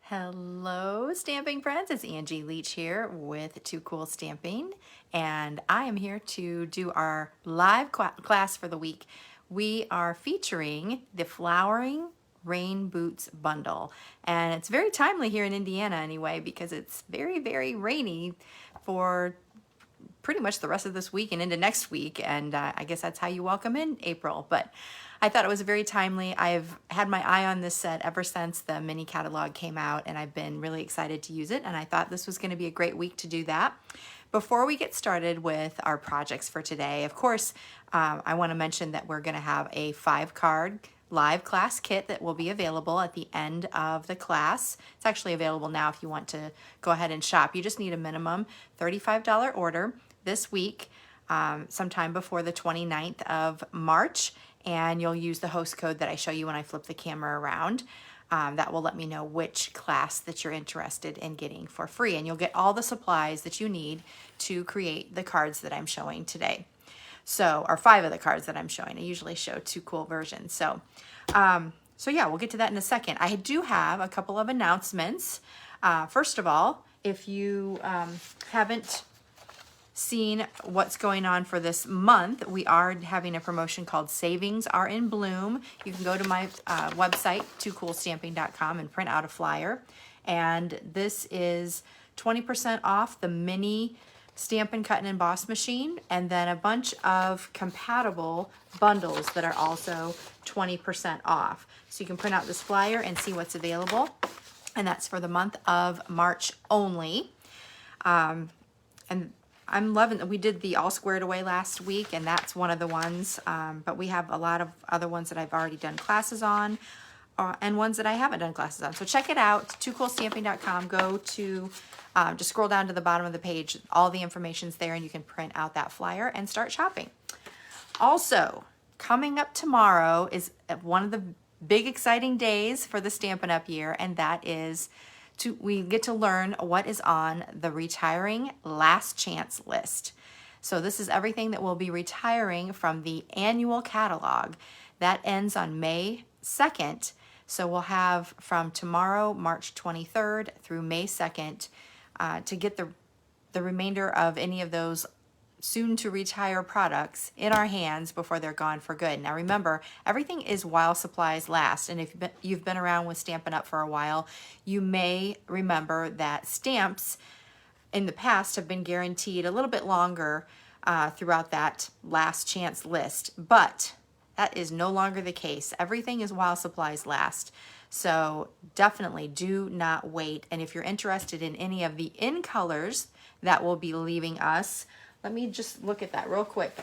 Hello, stamping friends. It's Angie Leach here with Too Cool Stamping, and I am here to do our live class for the week. We are featuring the Flowering Rain Boots bundle, and it's very timely here in Indiana anyway because it's very, very rainy for pretty much the rest of this week and into next week, and I guess that's how you welcome in April. But I thought it was very timely. I've had my eye on this set ever since the mini catalog came out, and I've been really excited to use it, and I thought this was going to be a great week to do that. Before we get started with our projects for today, of course, I want to mention that we're going to have a 5-card live class kit that will be available at the end of the class. It's actually available now if you want to go ahead and shop. You just need a minimum $35 order this week, sometime before the 29th of March, and you'll use the host code that I show you when I flip the camera around. That will let me know which class that you're interested in getting for free, and you'll get all the supplies that you need to create the cards that I'm showing today. So, or 5 of the cards that I'm showing. I usually show 2 cool versions. So yeah, we'll get to that in a second. I do have a couple of announcements. First of all, if you haven't seen what's going on for this month, we are having a promotion called Savings Are in Bloom. You can go to my website, toocoolstamping.com, and print out a flyer. And this is 20% off the mini Stampin' Cut and Emboss machine, and then a bunch of compatible bundles that are also 20% off. So you can print out this flyer and see what's available. And that's for the month of March only. And I'm loving that we did the All Squared Away last week, and that's one of the ones, but we have a lot of other ones that I've already done classes on, and ones that I haven't done classes on. So check it out, toocoolstamping.com. Go to, just scroll down to the bottom of the page. All the information's there, and you can print out that flyer and start shopping. Also, coming up tomorrow is one of the big exciting days for the Stampin' Up! Year, and that is we get to learn what is on the retiring last chance list. So this is everything that will be retiring from the annual catalog. That ends on May 2nd. So we'll have from tomorrow, March 23rd through May 2nd to get the remainder of any of those soon to retire products in our hands before they're gone for good. Now remember, everything is while supplies last, and if you've been around with Stampin' Up! For a while, you may remember that stamps in the past have been guaranteed a little bit longer throughout that last chance list, but that is no longer the case. Everything is while supplies last. So definitely do not wait. And if you're interested in any of the in colors that will be leaving us, let me just look at that real quick.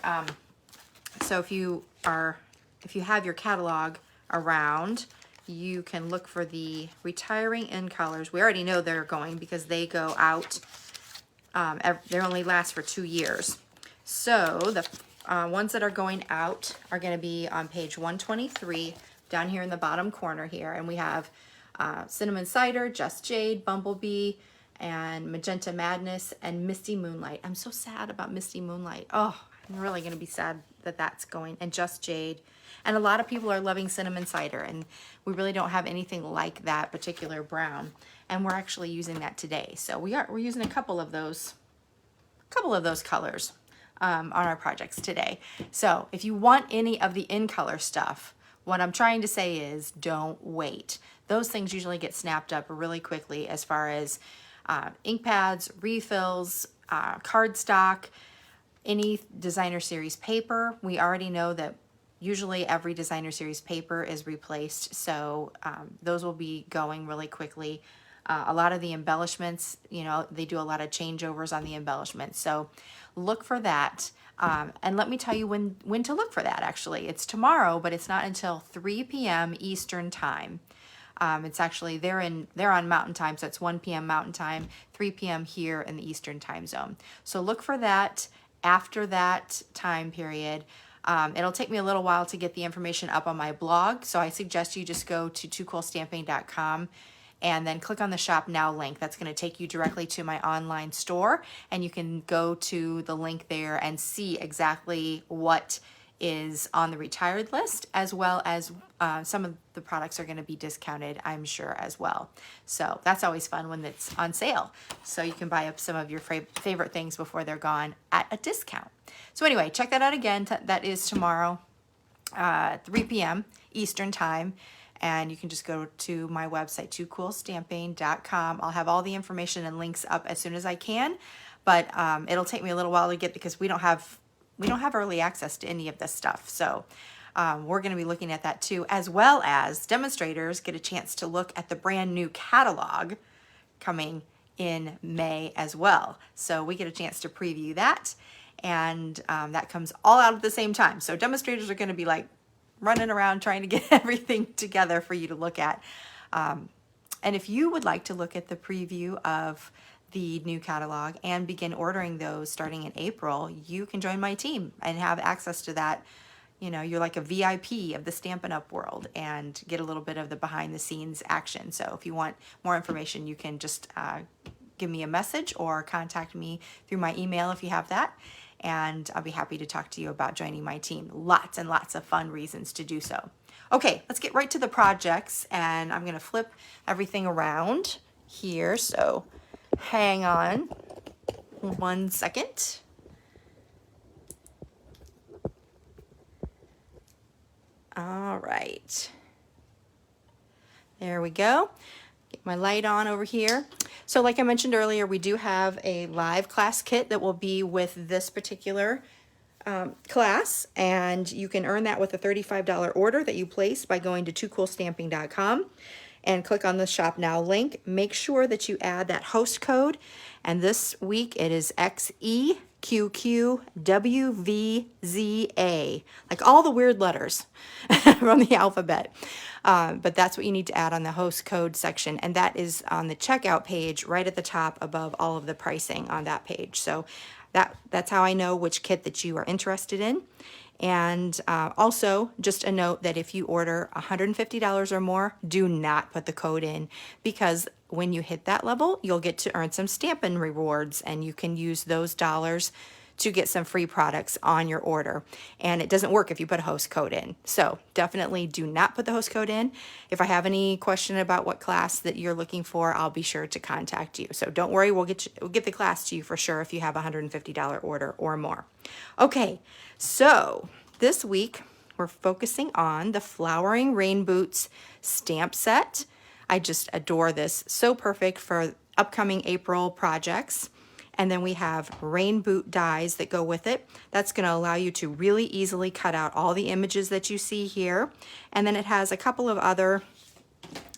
So if you have your catalog around, you can look for the retiring in colors. We already know they're going because they go out. They only last for 2 years. So the ones that are going out are going to be on page 123 down here in the bottom corner here, and we have Cinnamon Cider, Just Jade, Bumblebee, and Magenta Madness, and Misty Moonlight. I'm so sad about Misty Moonlight. Oh, I'm really going to be sad that that's going. And Just Jade. And a lot of people are loving Cinnamon Cider, and we really don't have anything like that particular brown. And we're actually using that today. So we're using a couple of those colors on our projects today. So if you want any of the in color stuff, what I'm trying to say is don't wait. Those things usually get snapped up really quickly as far as ink pads, refills, cardstock, any designer series paper. We already know that usually every designer series paper is replaced, so those will be going really quickly. A lot of the embellishments, you know, they do a lot of changeovers on the embellishments, so look for that. And let me tell you when to look for that, actually. It's tomorrow, but it's not until 3 p.m. Eastern Time. It's actually, they're on Mountain Time, so it's 1 p.m. Mountain Time, 3 p.m. here in the Eastern Time Zone. So look for that after that time period. It'll take me a little while to get the information up on my blog, so I suggest you just go to toocoolstamping.com and then click on the Shop Now link. That's going to take you directly to my online store, and you can go to the link there and see exactly what is on the retired list, as well as some of the products are going to be discounted, I'm sure, as well. So that's always fun when it's on sale. So you can buy up some of your favorite things before they're gone at a discount. So anyway, check that out again. That is tomorrow, 3 p.m. Eastern Time. And you can just go to my website, toocoolstamping.com. I'll have all the information and links up as soon as I can, but it'll take me a little while to get because we don't have early access to any of this stuff. So we're going to be looking at that too, as well as demonstrators get a chance to look at the brand new catalog coming in May as well. So we get a chance to preview that, and that comes all out at the same time. So demonstrators are going to be like running around trying to get everything together for you to look at. And if you would like to look at the preview of the new catalog and begin ordering those starting in April, you can join my team and have access to that. You know, you're like a VIP of the Stampin' Up world and get a little bit of the behind the scenes action. So if you want more information, you can just give me a message or contact me through my email if you have that. And I'll be happy to talk to you about joining my team. Lots and lots of fun reasons to do so. Okay, let's get right to the projects, and I'm gonna flip everything around here, so hang on 1 second. All right, there we go. Get my light on over here. So like I mentioned earlier, we do have a live class kit that will be with this particular class, and you can earn that with a $35 order that you place by going to toocoolstamping.com and click on the Shop Now link. Make sure that you add that host code, and this week it is XEQQWVZA, like all the weird letters from the alphabet. But that's what you need to add on the host code section, and that is on the checkout page right at the top above all of the pricing on that page. So that's how I know which kit that you are interested in. And also, just a note that if you order $150 or more, do not put the code in, because when you hit that level, you'll get to earn some Stampin' Rewards, and you can use those dollars to get some free products on your order. And it doesn't work if you put a host code in. So definitely do not put the host code in. If I have any question about what class that you're looking for, I'll be sure to contact you. So don't worry, we'll get the class to you for sure if you have a $150 order or more. Okay, so this week we're focusing on the Flowering Rain Boots stamp set. I just adore this. So perfect for upcoming April projects. And then we have rain boot dies that go with it. That's going to allow you to really easily cut out all the images that you see here. And then it has a couple of other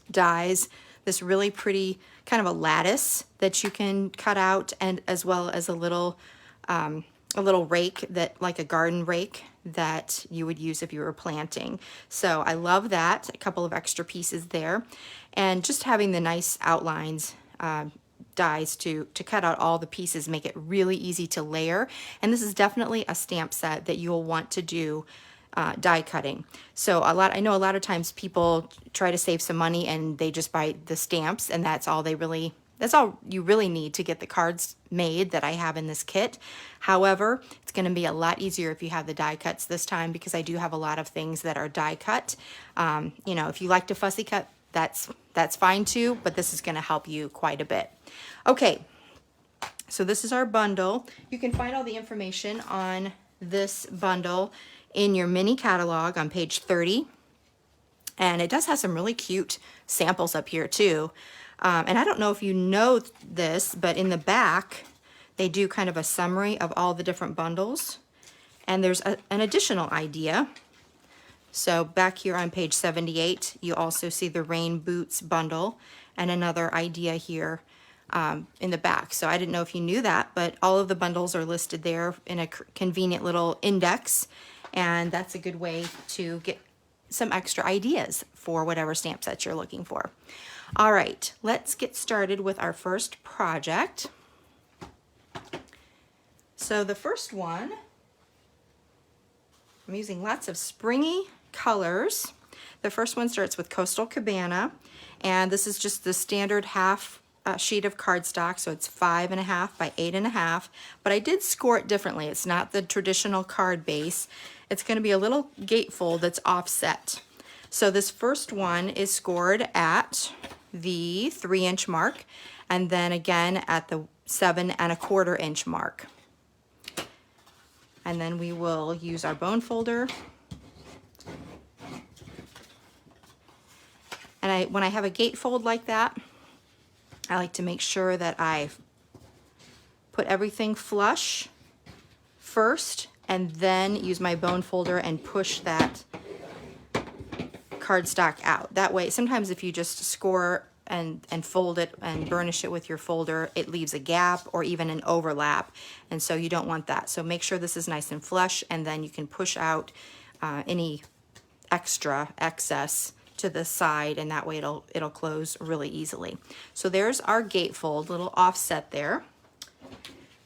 dies, this really pretty kind of a lattice that you can cut out, and as well as a little rake, that like a garden rake that you would use if you were planting. So I love that. A couple of extra pieces there, and just having the nice outlines dies to cut out all the pieces make it really easy to layer. And this is definitely a stamp set that you'll want to do die cutting. So I know a lot of times people try to save some money and they just buy the stamps, and that's all you really need to get the cards made that I have in this kit. However, it's going to be a lot easier if you have the die cuts this time, because I do have a lot of things that are die cut. You know, if you like to fussy cut, that's fine too, but this is going to help you quite a bit. Okay, so this is our bundle. You can find all the information on this bundle in your mini catalog on page 30, and it does have some really cute samples up here too. And I don't know if you know this, but in the back they do kind of a summary of all the different bundles, and there's an additional idea. So back here on page 78, you also see the Rain Boots bundle and another idea here in the back. So I didn't know if you knew that, but all of the bundles are listed there in a convenient little index, and that's a good way to get some extra ideas for whatever stamp set you're looking for. All right, let's get started with our first project. So the first one, I'm using lots of springy colors. The first one starts with Coastal Cabana, and this is just the standard half sheet of cardstock, so it's 5.5 by 8.5, but I did score it differently. It's not the traditional card base. It's going to be a little gatefold that's offset. So this first one is scored at the 3-inch mark, and then again at the 7.25 inch mark. And then we will use our bone folder. And when I have a gatefold like that, I like to make sure that I put everything flush first and then use my bone folder and push that cardstock out. That way, sometimes if you just score and fold it and burnish it with your folder, it leaves a gap or even an overlap, and so you don't want that. So make sure this is nice and flush, and then you can push out any excess to the side, and that way it'll close really easily. So there's our gatefold, little offset there.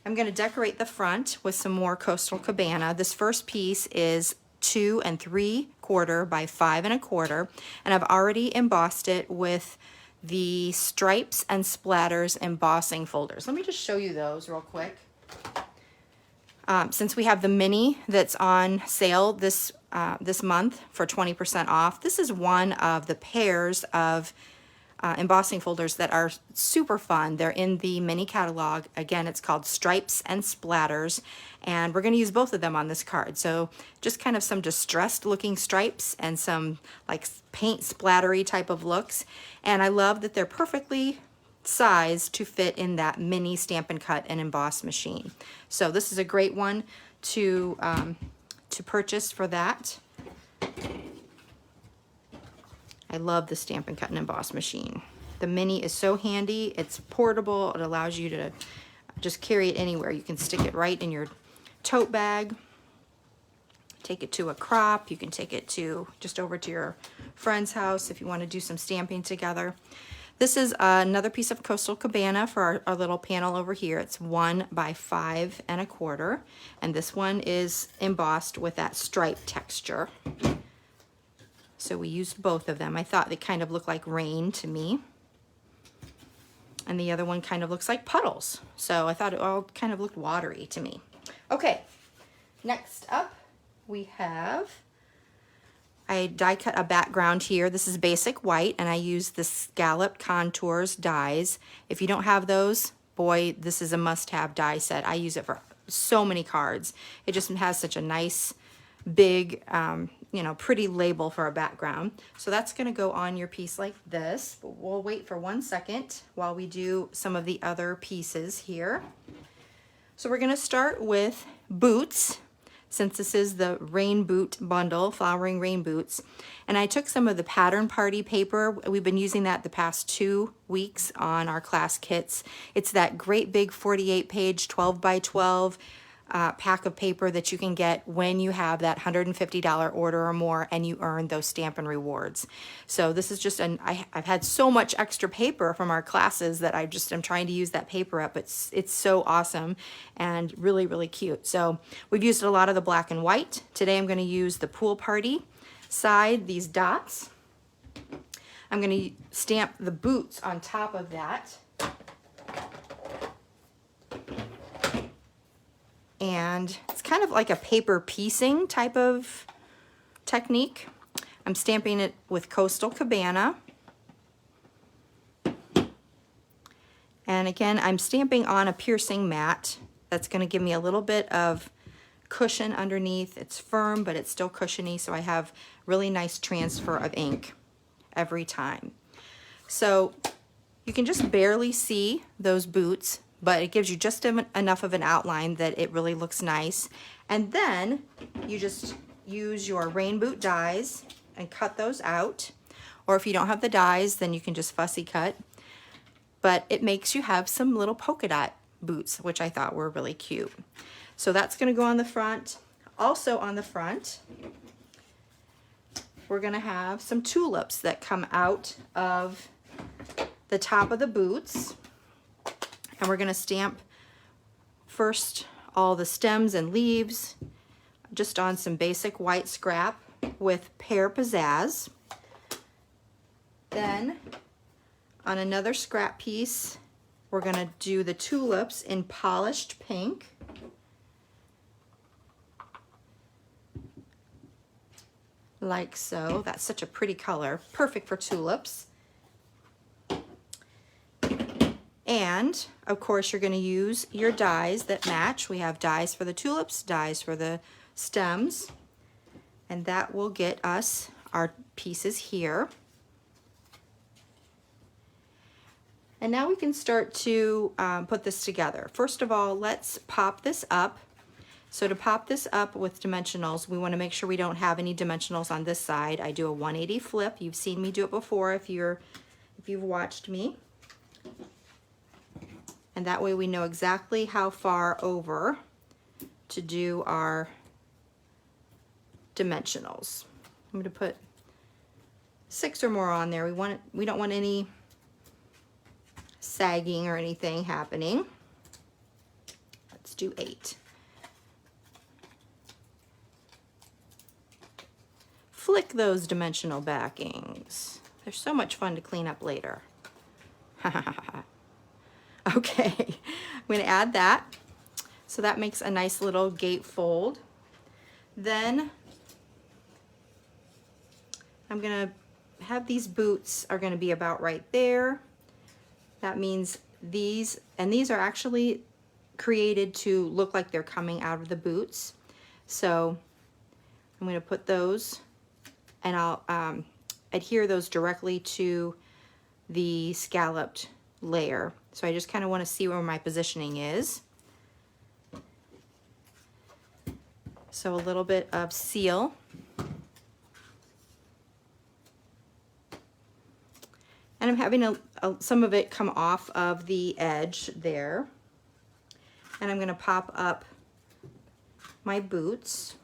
I'm going to decorate the front with some more Coastal Cabana. This first piece is 2 3/4 by 5.25, and I've already embossed it with the stripes and splatters embossing folders. Let me just show you those real quick. Since we have the mini that's on sale this month for 20% off, this is one of the pairs of embossing folders that are super fun. They're in the mini catalog. Again, it's called Stripes and Splatters, and we're going to use both of them on this card. So just kind of some distressed looking stripes and some like paint splattery type of looks. And I love that they're perfectly sized to fit in that mini Stampin' Cut and Emboss machine. So this is a great one to purchase for that. I love the Stampin' Cut and Emboss machine. The mini is so handy. It's portable. It allows you to just carry it anywhere. You can stick it right in your tote bag. Take it to a crop. You can take it to just over to your friend's house if you want to do some stamping together. This is another piece of Coastal Cabana for our little panel over here. It's 1 by 5.25, and this one is embossed with that stripe texture. So we used both of them. I thought they kind of looked like rain to me. And the other one kind of looks like puddles. So I thought it all kind of looked watery to me. Okay, next up we have, I die cut a background here. This is basic white, and I use the Scalloped Contours dies. If you don't have those, boy, this is a must-have die set. I use it for so many cards. It just has such a nice, big, you know, pretty label for a background. So that's going to go on your piece like this. But we'll wait for 1 second while we do some of the other pieces here. So we're going to start with boots, since this is the rain boot bundle, flowering rain boots. And I took some of the Pattern Party paper. We've been using that the past 2 weeks on our class kits. It's that great big 48-page 12 by 12 pack of paper that you can get when you have that $150 order or more and you earn those Stampin' Rewards. So this is just I've had so much extra paper from our classes that I'm trying to use that paper up. It's so awesome and really, really cute. So we've used a lot of the black and white. Today I'm going to use the Pool Party side, these dots. I'm going to stamp the boots on top of that. And it's kind of like a paper piecing type of technique. I'm stamping it with Coastal Cabana. And again, I'm stamping on a piercing mat. That's going to give me a little bit of cushion underneath. It's firm, but it's still cushiony, so I have really nice transfer of ink every time. So you can just barely see those boots, but it gives you just enough of an outline that it really looks nice. And then you just use your rain boot dies and cut those out. Or if you don't have the dies, then you can just fussy cut. But it makes you have some little polka dot boots, which I thought were really cute. So that's going to go on the front. Also on the front, we're going to have some tulips that come out of the top of the boots. And we're going to stamp first all the stems and leaves just on some basic white scrap with Pear Pizzazz. Then on another scrap piece, we're gonna do the tulips in polished pink. Like so. That's such a pretty color, perfect for tulips. And of course you're going to use your dies that match. We have dies for the tulips, dies for the stems, and that will get us our pieces here. And now we can start to put this together. First of all, let's pop this up. So to pop this up with dimensionals, we want to make sure we don't have any dimensionals on this side. I do a 180 flip. You've seen me do it before if you've watched me. And that way we know exactly how far over to do our dimensionals. I'm going to put 6 or more on there. We don't want any sagging or anything happening. Let's do 8. Flick those dimensional backings. They're so much fun to clean up later. Okay, I'm going to add that. So that makes a nice little gate fold. Then I'm going to have these boots are going to be about right there. That means these are actually created to look like they're coming out of the boots. So I'm going to put those, and I'll adhere those directly to the scalloped layer. So I just kind of want to see where my positioning is. So a little bit of seal. And I'm having some of it come off of the edge there. And I'm going to pop up my boots.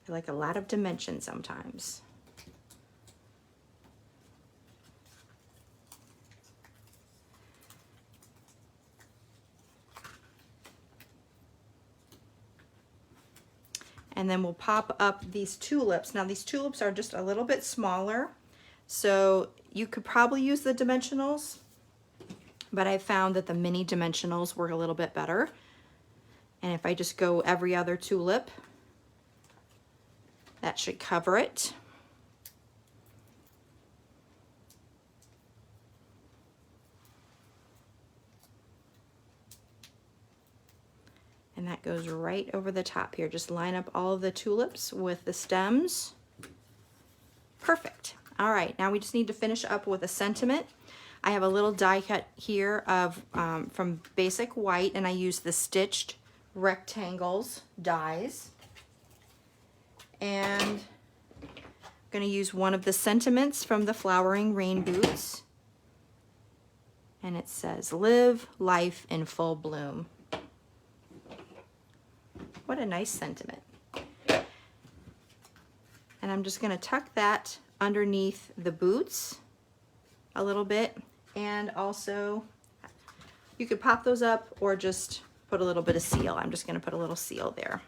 I like a lot of dimension sometimes. And then we'll pop up these tulips. Now these tulips are just a little bit smaller, so you could probably use the dimensionals, but I found that the mini dimensionals work a little bit better. And if I just go every other tulip, that should cover it. And that goes right over the top here. Just line up all of the tulips with the stems. Perfect. All right, now we just need to finish up with a sentiment. I have a little die cut here of from Basic White, and I use the stitched rectangles dies. And I'm going to use one of the sentiments from the Flowering Rain Boots. And it says, "Live life in full bloom." What a nice sentiment. And I'm just going to tuck that underneath the boots a little bit, and also you could pop those up or just put a little bit of seal. I'm just going to put a little seal there.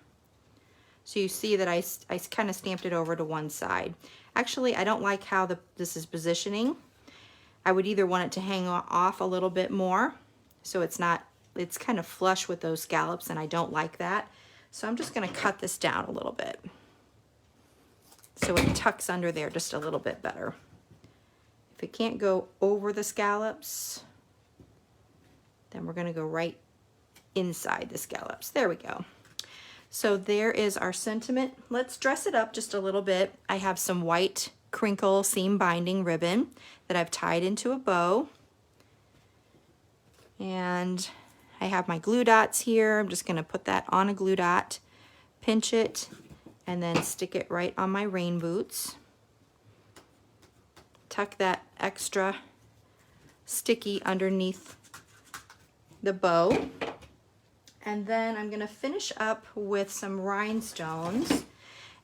So you see that I kind of stamped it over to one side. Actually, I don't like how this is positioning. I would either want it to hang off a little bit more so it's kind of flush with those scallops, and I don't like that. So I'm just going to cut this down a little bit so it tucks under there just a little bit better. If it can't go over the scallops, then we're going to go right inside the scallops. There we go. So there is our sentiment. Let's dress it up just a little bit. I have some white crinkle seam binding ribbon that I've tied into a bow. And I have my glue dots here. I'm just going to put that on a glue dot, pinch it, and then stick it right on my rain boots. Tuck that extra sticky underneath the bow. And then I'm going to finish up with some rhinestones,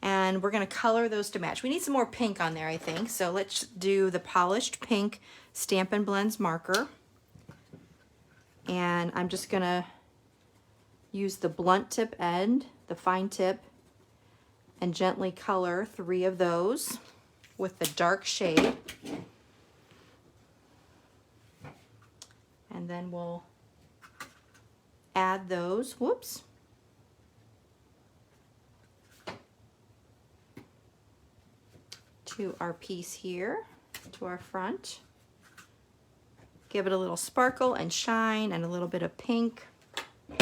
and we're going to color those to match. We need some more pink on there, I think. So let's do the polished pink Stampin' Blends marker. And I'm just going to use the blunt tip end, the fine tip, and gently color 3 of those with the dark shade. And And then we'll add those, whoops, to our piece here, to our front. Give it a little sparkle and shine and a little bit of pink.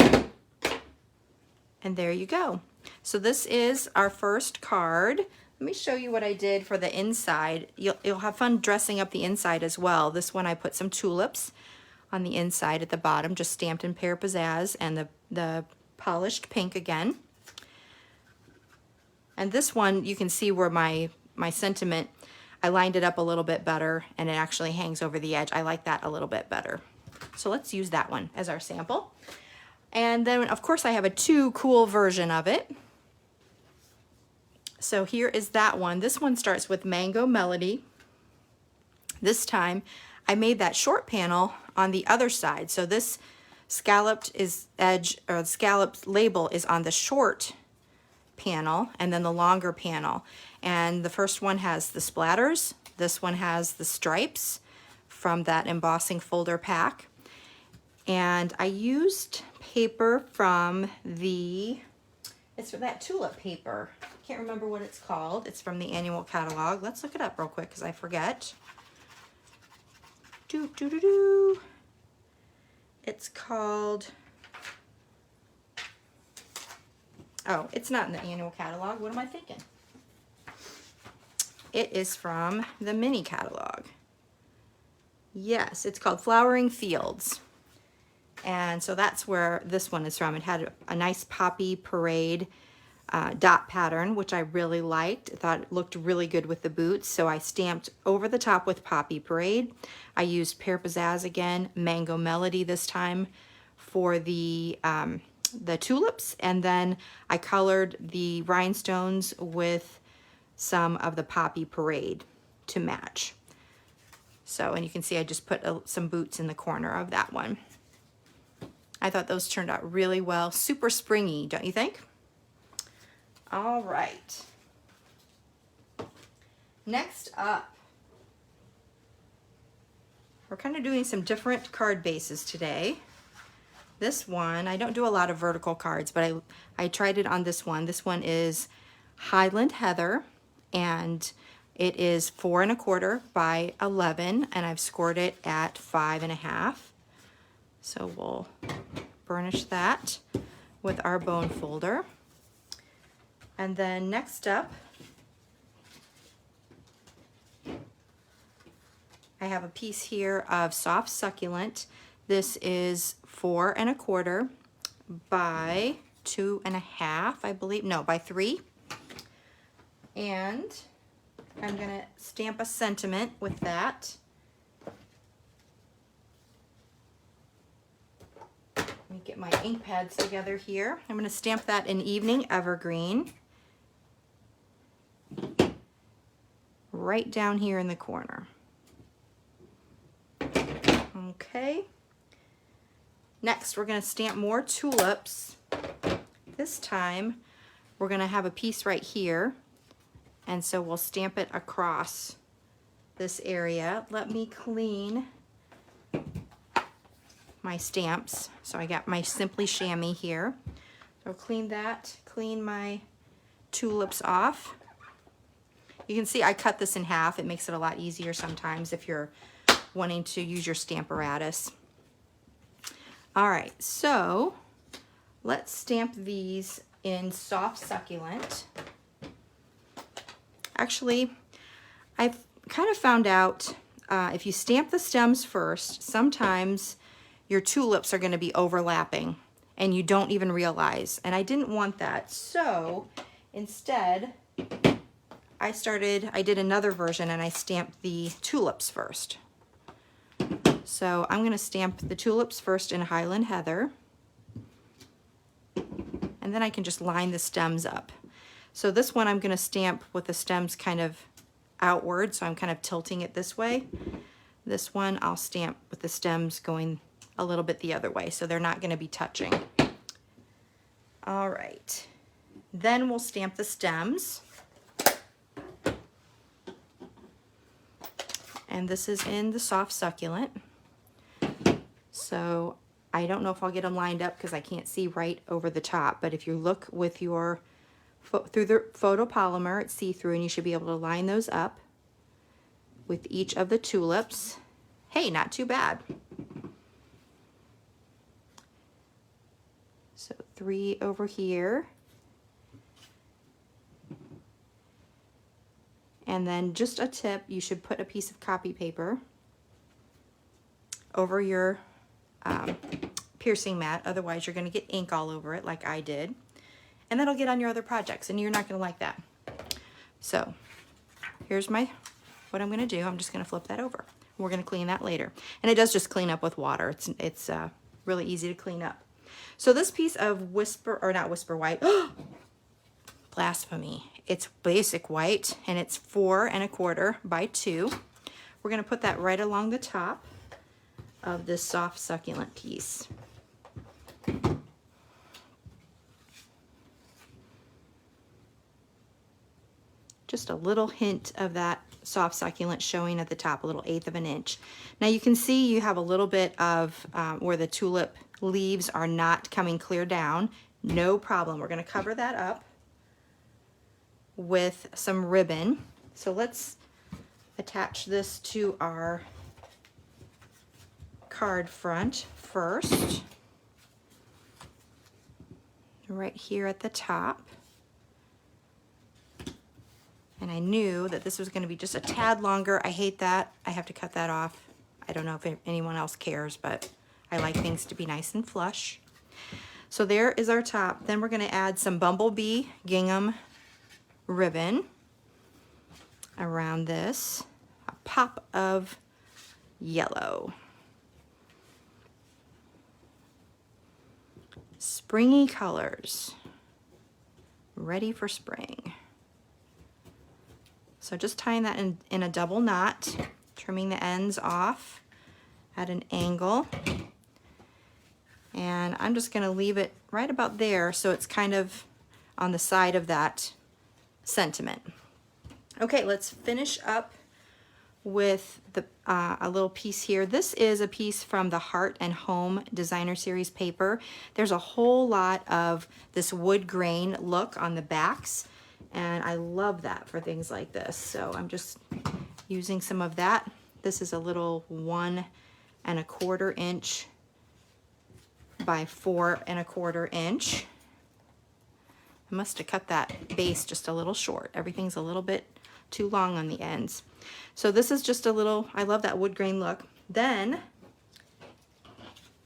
And there you go. So this is our first card. Let me show you what I did for the inside. You'll have fun dressing up the inside as well. This one I put some tulips on the inside at the bottom, just stamped in Pear Pizzazz, and the polished pink again. And this one, you can see where my sentiment, I lined it up a little bit better and it actually hangs over the edge. I like that a little bit better. So let's use that one as our sample. And then of course I have a Too Cool version of it. So here is that one. This one starts with Mango Melody. This time I made that short panel on the other side. So this scalloped edge, or scalloped label is on the short panel and then the longer panel. And the first one has the splatters. This one has the stripes from that embossing folder pack. And I used paper from it's for that tulip paper. Can't remember what it's called. It's from the annual catalog. Let's look it up real quick because I forget. It's called, oh, it's not in the annual catalog. What am I thinking? It is from the mini catalog. Yes, it's called Flowering Fields. And so that's where this one is from. It had a nice poppy parade dot pattern, which I really liked. I thought it looked really good with the boots. So I stamped over the top with Poppy Parade. I used Pear Pizzazz again, Mango Melody this time for the tulips. And then I colored the rhinestones with some of the Poppy Parade to match. So, and you can see I just put some boots in the corner of that one. I thought those turned out really well. Super springy, don't you think? All right. Next up, we're kind of doing some different card bases today. This one, I don't do a lot of vertical cards, but I tried it on this one. This one is Highland Heather, and it is 4 1/4 by 11, and I've scored it at 5 1/2. So we'll burnish that with our bone folder. And then next up, I have a piece here of Soft Succulent. This is 4 1/4 by 2 1/2, I believe. No, by 3. And I'm gonna stamp a sentiment with that. Let me get my ink pads together here. I'm gonna stamp that in Evening Evergreen. Right down here in the corner. Okay. Next, we're gonna stamp more tulips. This time, we're gonna have a piece right here. And so we'll stamp it across this area. Let me clean my stamps. So I got my Simply Chamois here. So I'll clean that, clean my tulips off. You can see I cut this in half. It makes it a lot easier sometimes if you're wanting to use your Stamparatus. All right, so let's stamp these in Soft Succulent. Actually, I've kind of found out if you stamp the stems first, sometimes your tulips are going to be overlapping and you don't even realize. And I didn't want that. So instead, I did another version and I stamped the tulips first. So I'm going to stamp the tulips first in Highland Heather. And then I can just line the stems up. So this one I'm going to stamp with the stems kind of outward, so I'm kind of tilting it this way. This one I'll stamp with the stems going a little bit the other way, so they're not going to be touching. All right. Then we'll stamp the stems. And this is in the Soft Succulent. So I don't know if I'll get them lined up because I can't see right over the top, but if you look with your through the photopolymer, it's see-through, and you should be able to line those up with each of the tulips. Hey, not too bad. So 3 over here. And then just a tip, you should put a piece of copy paper over your piercing mat, otherwise you're going to get ink all over it like I did. And that'll get on your other projects, and you're not going to like that. So here's what I'm going to do. I'm just going to flip that over. We're going to clean that later. And it does just clean up with water. It's really easy to clean up. So this piece of not whisper white, blasphemy. It's basic white, and it's 4 1/4 by 2. We're going to put that right along the top of this soft succulent piece. Just a little hint of that soft succulent showing at the top, a little 1/8 of an inch. Now you can see you have a little bit of where the tulip leaves are not coming clear down. No problem. We're going to cover that up with some ribbon. So let's attach this to our card front first. Right here at the top. And I knew that this was going to be just a tad longer. I hate that. I have to cut that off. I don't know if anyone else cares, but I like things to be nice and flush. So there is our top. Then we're going to add some Bumblebee gingham ribbon around this. A pop of yellow. Springy colors. Ready for spring. So just tying that in a double knot, trimming the ends off at an angle. And I'm just going to leave it right about there so it's kind of on the side of that sentiment. Okay, let's finish up with a little piece here. This is a piece from the Heart and Home Designer Series paper. There's a whole lot of this wood grain look on the backs, and I love that for things like this. So I'm just using some of that. This is a little 1 1/4 inch by 4 1/4 inch. I must have cut that base just a little short. Everything's a little bit too long on the ends. So this is just a little, I love that wood grain look. Then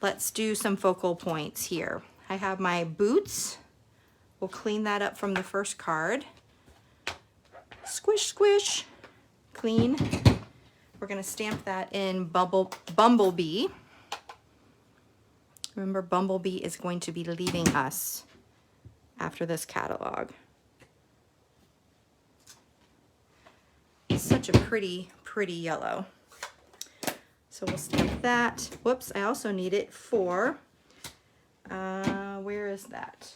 let's do some focal points here. I have my boots. We'll clean that up from the first card. Squish, squish, clean. We're going to stamp that in Bumblebee. Remember, Bumblebee is going to be leaving us after this catalog. It's such a pretty, pretty yellow. So we'll stamp that. Whoops, I also need it for, where is that?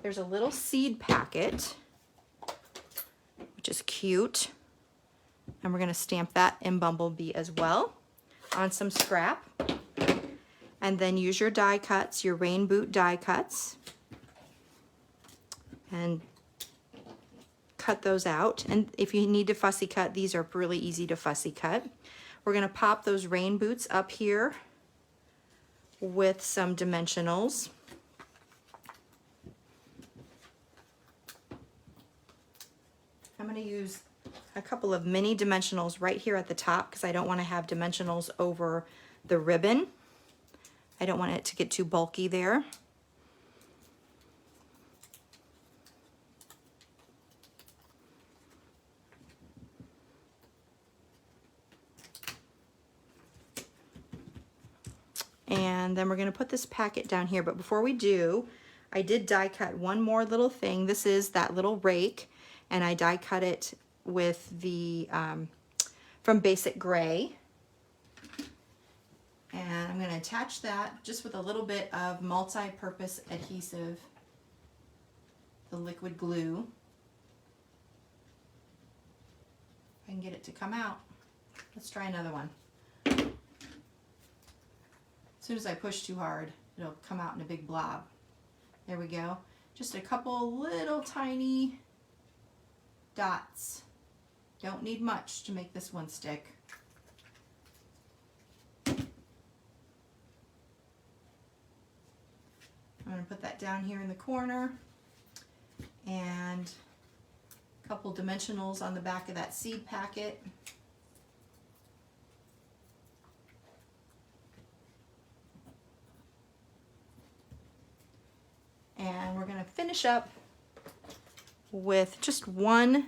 There's a little seed packet, which is cute. And we're going to stamp that in Bumblebee as well on some scrap. And then use your die cuts, your rain boot die cuts, and cut those out. And if you need to fussy cut, these are really easy to fussy cut. We're going to pop those rain boots up here with some dimensionals. I'm going to use a couple of mini dimensionals right here at the top because I don't want to have dimensionals over the ribbon. I don't want it to get too bulky there. And then we're going to put this packet down here. But before we do, I did die cut one more little thing. This is that little rake, and I die cut it with the from Basic Gray. And I'm going to attach that just with a little bit of multi-purpose adhesive, the liquid glue. If I can get it to come out. Let's try another one. soon as I push too hard, it'll come out in a big blob. There we go. Just a couple little tiny dots. Don't need much to make this one stick. I'm going to put that down here in the corner, and a couple dimensionals on the back of that seed packet. And we're going to finish up with just one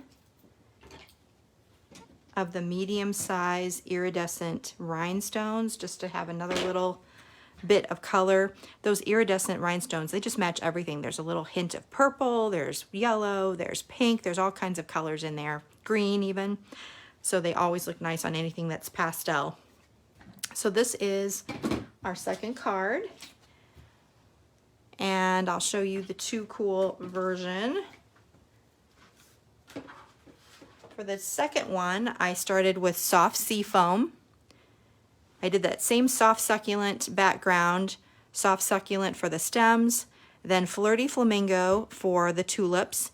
of the medium-size iridescent rhinestones, just to have another little bit of color. Those iridescent rhinestones, they just match everything. There's a little hint of purple, there's yellow, there's pink, there's all kinds of colors in there, green even. So they always look nice on anything that's pastel. So this is our second card. And I'll show you the Too Cool version. For the second one, I started with soft sea foam. I did that same soft succulent background, soft succulent for the stems, then flirty flamingo for the tulips,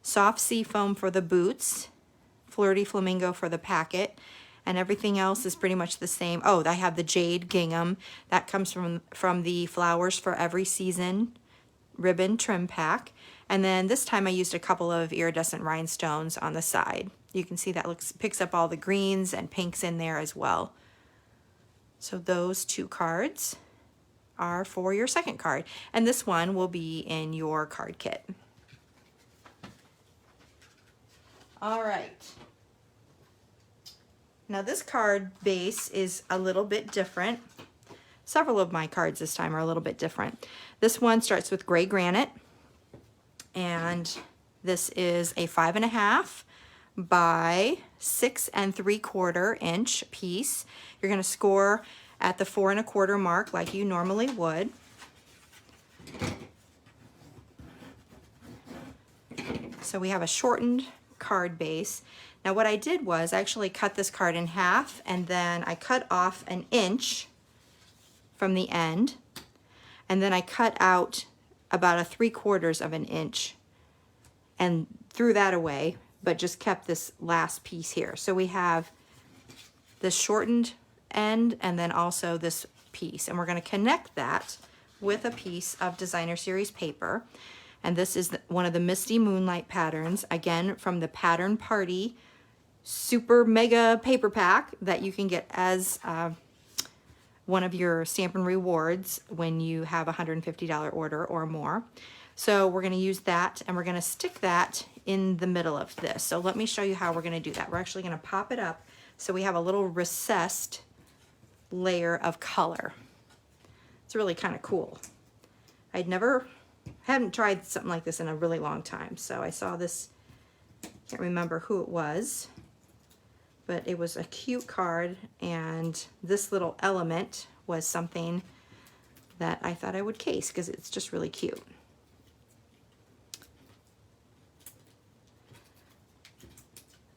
soft sea foam for the boots, flirty flamingo for the packet, and everything else is pretty much the same. Oh, I have the jade gingham. That comes from the Flowers for Every Season ribbon trim pack. And then this time I used a couple of iridescent rhinestones on the side. You can see that picks up all the greens and pinks in there as well. So those two cards are for your second card. And this one will be in your card kit. All right. Now this card base is a little bit different. Several of my cards this time are a little bit different. This one starts with gray granite, and this is a 5.5 by 6 3/4 inch piece. You're going to score at the 4 1/4 mark like you normally would. So we have a shortened card base. Now what I did was I actually cut this card in half, and then I cut off an inch from the end, and then I cut out about a 3/4 of an inch and threw that away, but just kept this last piece here. So we have this shortened end and then also this piece, and we're going to connect that with a piece of Designer Series paper. And this is one of the Misty Moonlight patterns, again from the Pattern Party super mega paper pack that you can get as one of your Stampin' Rewards when you have a $150 order or more. So we're going to use that, and we're going to stick that in the middle of this. So let me show you how we're going to do that. We're actually going to pop it up so we have a little recessed layer of color. It's really kind of cool. Hadn't tried something like this in a really long time. So I saw this, can't remember who it was, but it was a cute card, and this little element was something that I thought I would case because it's just really cute.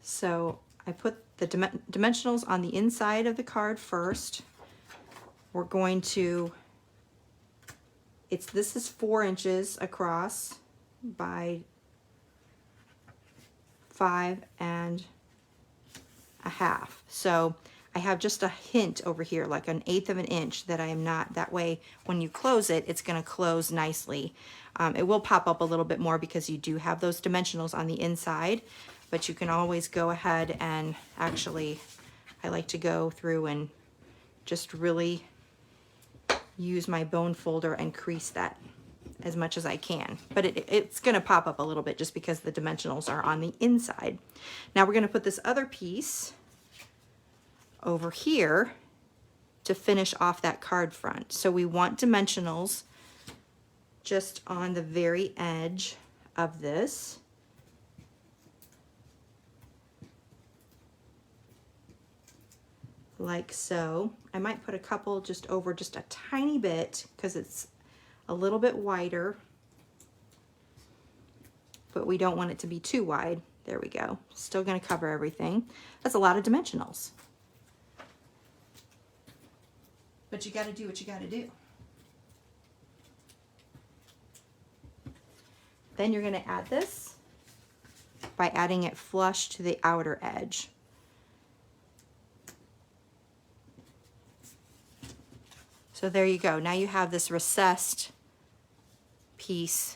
So I put the dimensionals on the inside of the card first. We're going to, this is 4 inches across by 5 1/2. So I have just a hint over here, like 1/8 of an inch, that I am not, that way when you close it, it's going to close nicely. It will pop up a little bit more because you do have those dimensionals on the inside, but you can always go ahead and actually, I like to go through and just really use my bone folder and crease that as much as I can. But it's going to pop up a little bit just because the dimensionals are on the inside. Now we're going to put this other piece over here to finish off that card front. So we want dimensionals just on the very edge of this. Like so. I might put a couple just over just a tiny bit because it's a little bit wider, but we don't want it to be too wide. There we go. Still going to cover everything. That's a lot of dimensionals. but you got to do what you got to do. Then you're going to add this by adding it flush to the outer edge. So there you go. Now you have this recessed piece.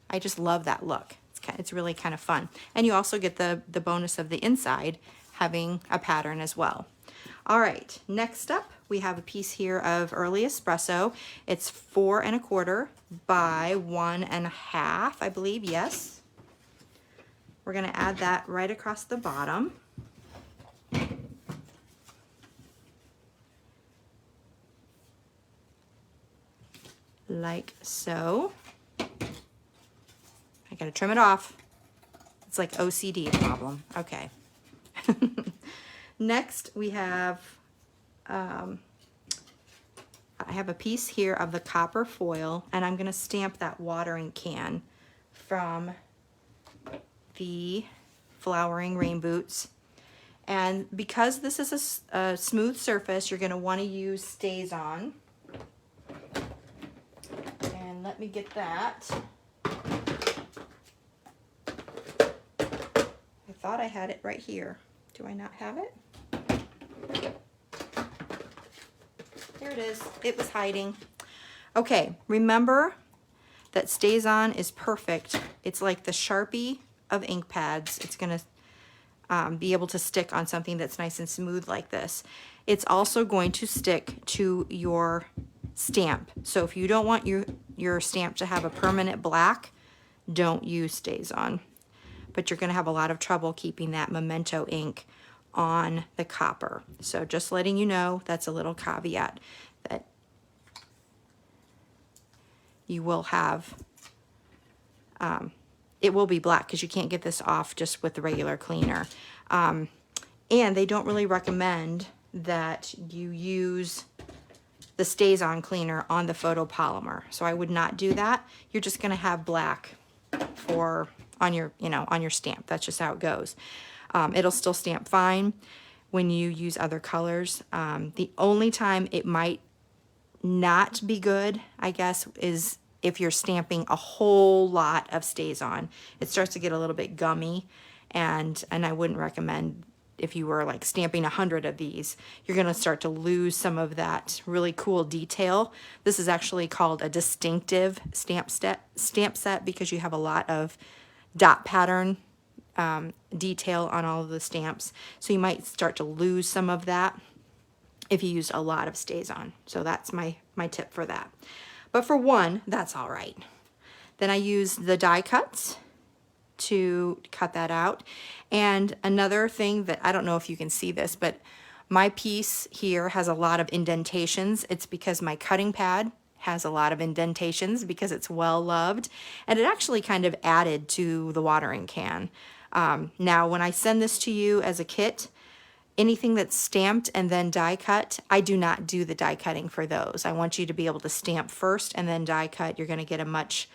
I just love that look. It's really kind of fun. And you also get the bonus of the inside having a pattern as well. All right, next up we have a piece here of Early Espresso. It's 4 1/4 by 1 1/2, I believe, yes. We're gonna add that right across the bottom. Like so. I gotta trim it off. It's like OCD problem. Okay. Next we have, I have a piece here of the copper foil, and I'm gonna stamp that watering can from the Flowering Rain Boots. And because this is a smooth surface, you're gonna wanna use Stays-On. And let me get that. I thought I had it right here. Do I not have it? There it is. It was hiding. Okay, remember that Stays-On is perfect. It's like the Sharpie of ink pads. It's going to be able to stick on something that's nice and smooth like this. It's also going to stick to your stamp. So if you don't want your stamp to have a permanent black, don't use Stays-On. But you're going to have a lot of trouble keeping that memento ink on the copper. So just letting you know, that's a little caveat, that you will have, it will be black because you can't get this off just with the regular cleaner. And they don't really recommend that you use the Stays-On cleaner on the photopolymer. So I would not do that. You're just going to have black on your, on your stamp. That's just how it goes. It'll still stamp fine when you use other colors. The only time it might not be good, I guess, is if you're stamping a whole lot of Stays-On. It starts to get a little bit gummy, and I wouldn't recommend, if you were like stamping 100 of these, you're gonna start to lose some of that really cool detail. This is actually called a distinctive stamp set because you have a lot of dot pattern detail on all of the stamps. So you might start to lose some of that if you used a lot of Stays-On. So that's my tip for that. But for one, that's all right. Then I use the die cuts to cut that out. And another thing that, I don't know if you can see this, but my piece here has a lot of indentations. It's because my cutting pad has a lot of indentations because it's well loved, and it actually kind of added to the watering can. Now when I send this to you as a kit, anything that's stamped and then die cut, I do not do the die cutting for those. I want you to be able to stamp first and then die cut. You're going to get a much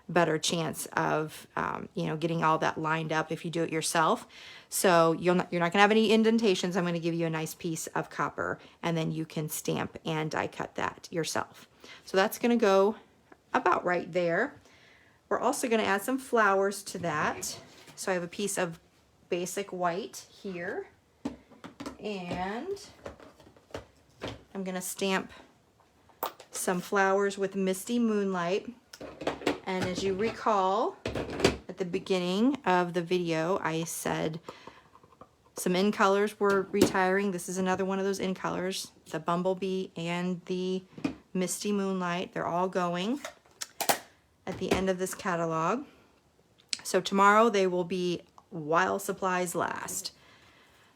better chance of getting all that lined up if you do it yourself. So you're not going to have any indentations. I'm going to give you a nice piece of copper, and then you can stamp and die cut that yourself. So that's going to go about right there. We're also going to add some flowers to that. So I have a piece of basic white here, and I'm going to stamp some flowers with Misty Moonlight. And as you recall, at the beginning of the video, I said some in colors were retiring. This is another one of those in colors, the Bumblebee and the Misty Moonlight. They're all going at the end of this catalog. So tomorrow they will be while supplies last.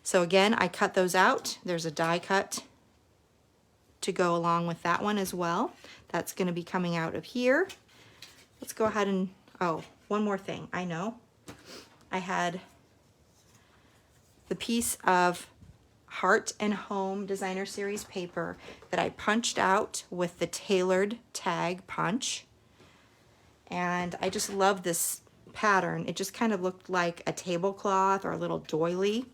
So again, I cut those out. There's a die cut to go along with that one as well. That's going to be coming out of here. Let's go ahead and, oh, one more thing. I know I had the piece of Heart and Home Designer Series paper that I punched out with the tailored tag punch. And I just love this pattern. It just kind of looked like a tablecloth or a little doily.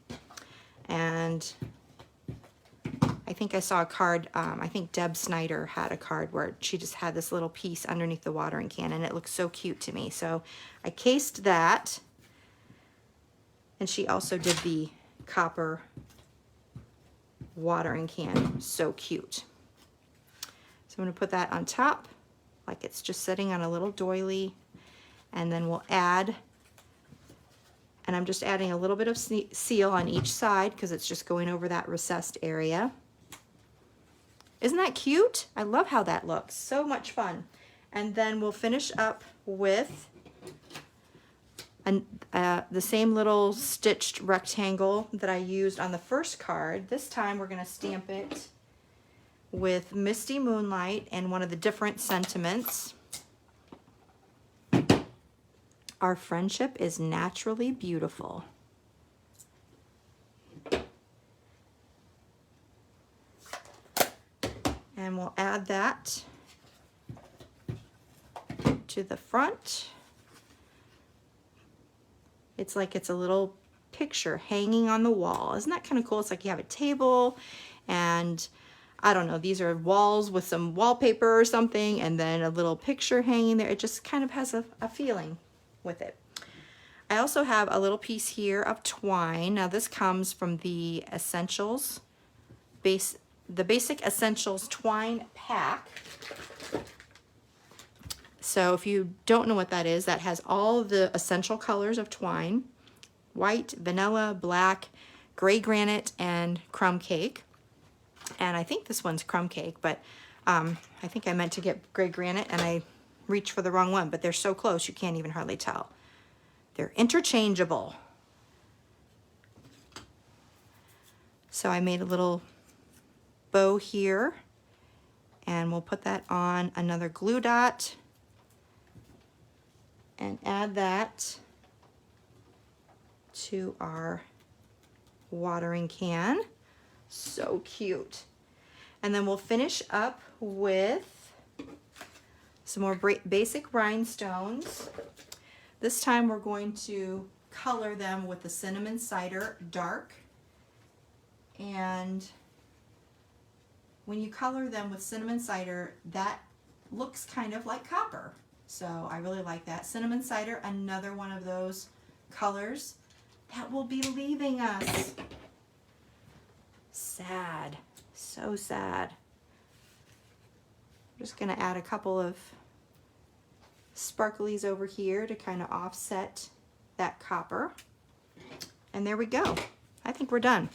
And I think I saw a card, I think Deb Snyder had a card where she just had this little piece underneath the watering can, and it looks so cute to me. So I cased that, and she also did the copper watering can. So cute. So I'm going to put that on top like it's just sitting on a little doily, and then we'll add, and I'm just adding a little bit of seal on each side because it's just going over that recessed area. Isn't that cute? I love how that looks. So much fun. And then we'll finish up with the same little stitched rectangle that I used on the first card. This time we're going to stamp it with Misty Moonlight and one of the different sentiments. Our friendship is naturally beautiful. And we'll add that to the front. It's like it's a little picture hanging on the wall. Isn't that kind of cool? It's like you have a table, and I don't know, these are walls with some wallpaper or something, and then a little picture hanging there. It just kind of has a feeling with it. I also have a little piece here of twine. Now this comes from the Essentials the Basic Essentials Twine Pack. So if you don't know what that is, that has all the essential colors of twine: white, vanilla, black, gray granite, and crumb cake. And I think this one's crumb cake, but I think I meant to get gray granite and I reached for the wrong one, but they're so close you can't even hardly tell. They're interchangeable. So I made a little bow here, and we'll put that on another glue dot and add that to our watering can. So cute. And then we'll finish up with some more basic rhinestones. This time we're going to color them with the Cinnamon Cider Dark. And when you color them with cinnamon cider, that looks kind of like copper. So I really like that. Cinnamon cider, another one of those colors that will be leaving us. Sad, so sad. I'm just gonna add a couple of sparklies over here to kind of offset that copper. And there we go. I think we're done.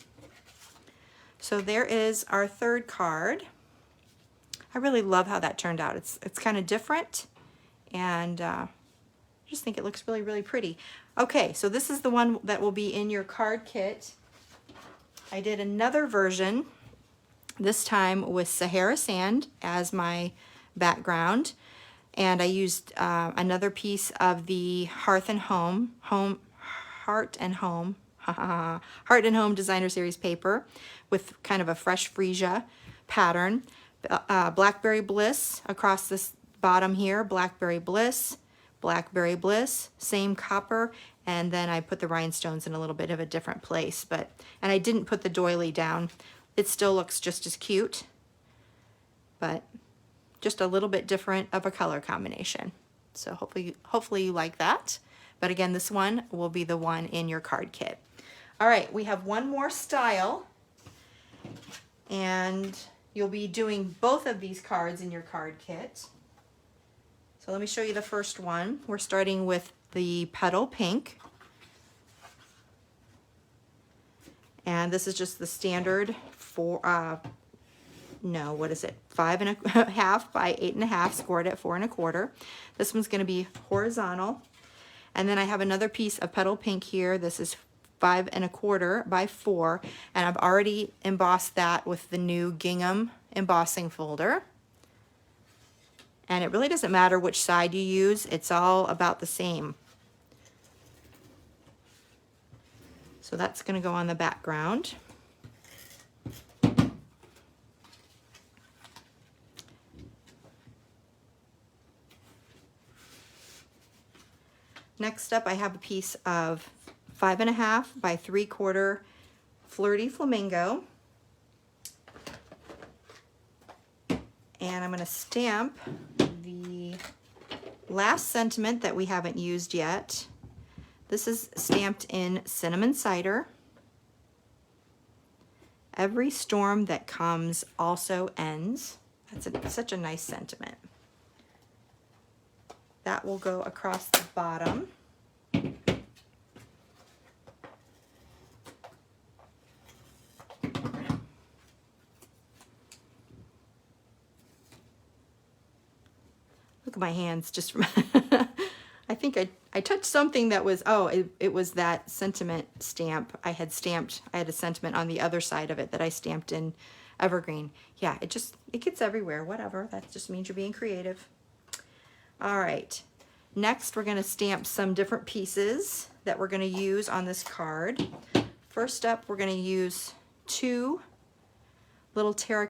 So there is our third card. I really love how that turned out. It's kind of different, and I just think it looks really, really pretty. Okay, so this is the one that will be in your card kit. I did another version, this time with Sahara Sand as my background, and I used another piece of the Heart and Home Designer Series paper with kind of a fresh freesia pattern. Blackberry Bliss across this bottom here, Blackberry Bliss, Blackberry Bliss, same copper, and then I put the rhinestones in a little bit of a different place, and I didn't put the doily down. It still looks just as cute, but just a little bit different of a color combination. So hopefully you like that. But again, this one will be the one in your card kit. All right, we have one more style, and you'll be doing both of these cards in your card kit. So let me show you the first one. We're starting with the Petal Pink. And this is just the standard 5.5 by 8.5, scored at 4 1/4. This one's gonna be horizontal. And then I have another piece of Petal Pink here. This is 5 1/4 by 4, and I've already embossed that with the new Gingham embossing folder. And it really doesn't matter which side you use, it's all about the same. So that's going to go on the background. Next up, I have a piece of 5.5 by 3/4 Flirty Flamingo. And I'm going to stamp the last sentiment that we haven't used yet. This is stamped in cinnamon cider. Every storm that comes also ends. That's such a nice sentiment. That will go across the bottom. Look at my hands just from I think I touched something that was, oh, it was that sentiment stamp. I had a sentiment on the other side of it that I stamped in evergreen. Yeah, it gets everywhere, whatever. That just means you're being creative. All right, next we're gonna stamp some different pieces that we're gonna use on this card. First up, we're gonna use 2 little terra